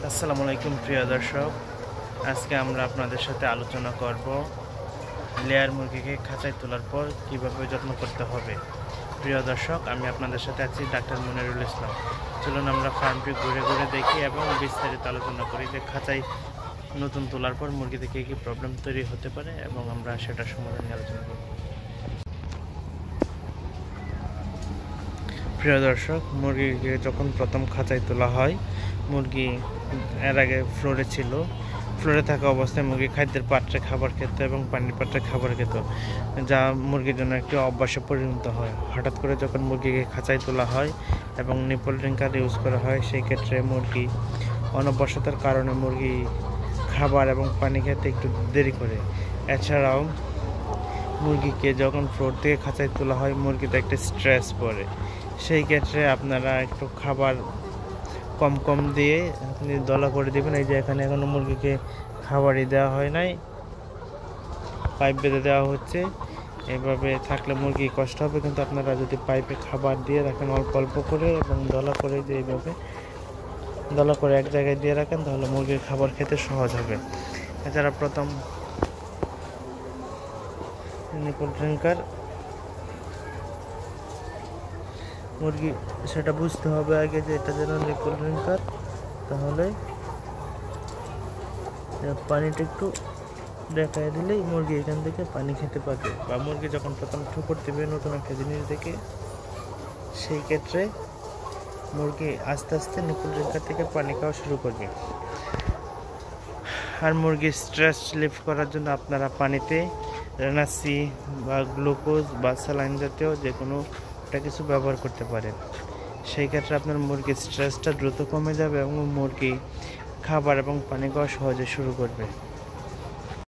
আসসালামু আলাইকুম প্রিয় দর্শক, আজকে আমরা আপনাদের সাথে আলোচনা করব লেয়ার মুরগিকে খাঁচায় তোলার পর কিভাবে যত্ন করতে হবে। প্রিয় দর্শক, আমি আপনাদের সাথে আছি ডাক্তার মনিরুল ইসলাম। চলুন আমরা ফার্মটি ঘুরে ঘুরে দেখি এবং বিস্তারিত আলোচনা করি যে খাঁচায় নতুন তোলার পর মুরগি থেকে কী প্রবলেম তৈরি হতে পারে এবং আমরা সেটার সমাধান নিয়ে আলোচনা করব। প্রিয় দর্শক, মুরগিকে যখন প্রথম খাঁচায় তোলা হয়, মুরগি এর আগে ফ্লোরে ছিল। ফ্লোরে থাকা অবস্থায় মুরগি খাদ্যের পাত্রে খাবার খেত এবং পানির পাত্রে খাবার খেত, যা মুরগির জন্য একটি অভ্যাসে পরিণত হয়। হঠাৎ করে যখন মুরগিকে খাঁচায় তোলা হয় এবং নিপল ড্রিঙ্কার ইউজ করা হয়, সেই ক্ষেত্রে মুরগি অনভ্যাসতার কারণে মুরগি খাবার এবং পানি খেতে একটু দেরি করে। এছাড়াও মুরগিকে যখন ফ্লোর থেকে খাঁচায় তোলা হয়, মুরগিতে একটা স্ট্রেস পড়ে। সেই ক্ষেত্রে আপনারা একটু খাবার কম কম দিয়ে দলা করে দেবেন। এই যে এখানে এখনো মুরগিকে খাবারই দেওয়া হয় নাই, পাইপ বেঁধে দেওয়া হচ্ছে। এভাবে থাকলে মুরগি কষ্ট হবে, কিন্তু আপনারা যদি পাইপে খাবার দিয়ে রাখেন অল্প অল্প করে এবং দলা করে যে এইভাবে দলা করে এক জায়গায় দিয়ে রাখেন, তাহলে মুরগির খাবার খেতে সহজ হবে। এছাড়া প্রথম নিপল ড্রিঙ্কার মুরগি সেটা বুঝতে হবে আগে যে এটা যেন নিপল ড্রিঙ্কার, তাহলে পানিটা একটু দেখায় দিলেই মুরগি এখান থেকে পানি খেতে পারবে। বা মুরগি যখন প্রথম ঠোকর দেবে নতুন একটা জিনিস দেখে, সেই ক্ষেত্রে মুরগি আস্তে আস্তে নিপল ড্রিঙ্কার থেকে পানি খাওয়া শুরু করবে। আর মুরগির স্ট্রেস রিলিফ করার জন্য আপনারা পানিতে রেনাসি বা গ্লুকোজ বা স্যালাইন জাতীয় যে কোনো একটা কিছু ব্যবহার করতে পারেন। সেই ক্ষেত্রে আপনার মুরগির স্ট্রেসটা দ্রুত কমে যাবে এবং মুরগি খাবার এবং পানি খাওয়া সহজে শুরু করবে।